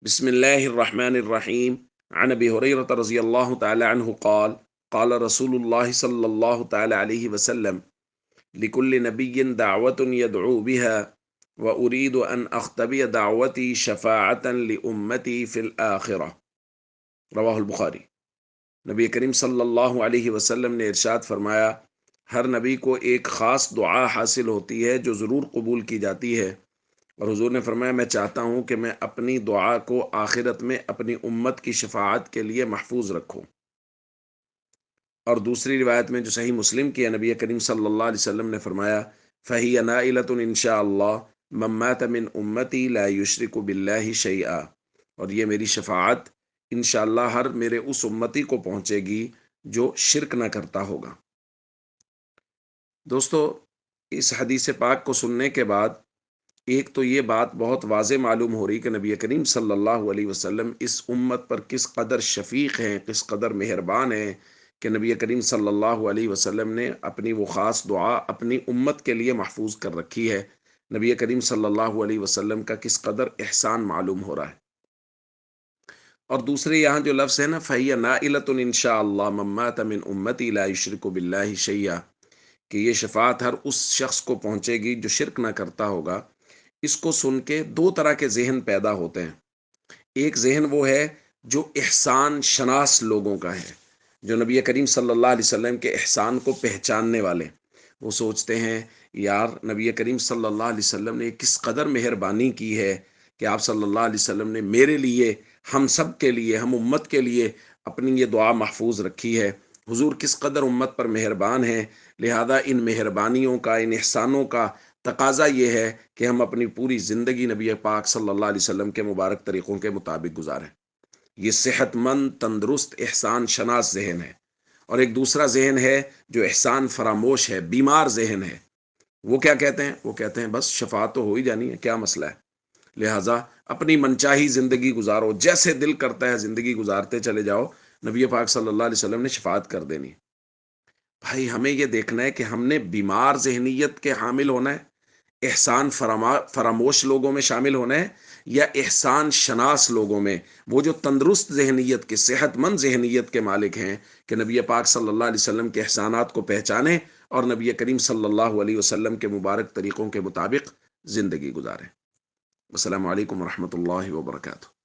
بسم الله الرحمن الرحيم. عن أبي هريرة رضي الله تعالى عنه قال قال رسول الله صلى الله تعالى عليه وسلم: لكل نبي دعوة يدعو بها، وأريد أن أختبي دعوتي شفاعة لأمتي في الآخرة. رواہ البخاری۔ نبی کریم صلی اللہ علیہ وسلم نے ارشاد فرمایا، ہر نبی کو ایک خاص دعا حاصل ہوتی ہے جو ضرور قبول کی جاتی ہے، اور حضور نے فرمایا میں چاہتا ہوں کہ میں اپنی دعا کو آخرت میں اپنی امت کی شفاعت کے لیے محفوظ رکھوں۔ اور دوسری روایت میں جو صحیح مسلم کی ہے، نبی کریم صلی اللہ علیہ وسلم نے فرمایا فہی نائلۃ ان شاء اللہ من مات من امتی لا یشرک باللہ شیئا، اور یہ میری شفاعت انشاءاللہ ہر میرے اس امتی کو پہنچے گی جو شرک نہ کرتا ہوگا۔ دوستو، اس حدیث پاک کو سننے کے بعد ایک تو یہ بات بہت واضح معلوم ہو رہی کہ نبی کریم صلی اللہ علیہ وسلم اس امت پر کس قدر شفیق ہیں، کس قدر مہربان ہیں، کہ نبی کریم صلی اللہ علیہ وسلم نے اپنی وہ خاص دعا اپنی امت کے لیے محفوظ کر رکھی ہے۔ نبی کریم صلی اللہ علیہ وسلم کا کس قدر احسان معلوم ہو رہا ہے۔ اور دوسرے یہاں جو لفظ ہے نا فَهِيَ نَائِلَةٌ إِن شَاءَ اللَّهُ مَن مَّاتَ مِنْ أُمَّتِي لَا يُشْرِكُ بِاللَّهِ شَيْئًا، کہ یہ شفاعت ہر اس شخص کو پہنچے گی جو شرک نہ کرتا ہوگا۔ اس کو سن کے دو طرح کے ذہن پیدا ہوتے ہیں۔ ایک ذہن وہ ہے جو احسان شناس لوگوں کا ہے، جو نبی کریم صلی اللہ علیہ وسلم کے احسان کو پہچاننے والے۔ وہ سوچتے ہیں یار نبی کریم صلی اللہ علیہ وسلم نے کس قدر مہربانی کی ہے کہ آپ صلی اللہ علیہ وسلم نے میرے لیے، ہم سب کے لیے، ہم امت کے لیے اپنی یہ دعا محفوظ رکھی ہے۔ حضور کس قدر امت پر مہربان ہیں، لہذا ان مہربانیوں کا، ان احسانوں کا تقاضا یہ ہے کہ ہم اپنی پوری زندگی نبی پاک صلی اللہ علیہ وسلم کے مبارک طریقوں کے مطابق گزاریں۔ یہ صحت مند، تندرست، احسان شناس ذہن ہے۔ اور ایک دوسرا ذہن ہے جو احسان فراموش ہے، بیمار ذہن ہے۔ وہ کیا کہتے ہیں؟ وہ کہتے ہیں بس شفاعت تو ہو ہی جانی ہے، کیا مسئلہ ہے، لہٰذا اپنی منچاہی زندگی گزارو، جیسے دل کرتا ہے زندگی گزارتے چلے جاؤ، نبی پاک صلی اللہ علیہ وسلم نے شفاعت کر دینی۔ بھائی ہمیں یہ دیکھنا ہے کہ ہم نے بیمار ذہنیت کے حامل ہونا ہے، احسان فراموش لوگوں میں شامل ہونا ہے، یا احسان شناس لوگوں میں، وہ جو تندرست ذہنیت کے، صحت مند ذہنیت کے مالک ہیں، کہ نبی پاک صلی اللہ علیہ وسلم کے احسانات کو پہچانیں اور نبی کریم صلی اللہ علیہ وسلم کے مبارک طریقوں کے مطابق زندگی گزاریں۔ السلام علیکم ورحمۃ اللہ وبرکاتہ۔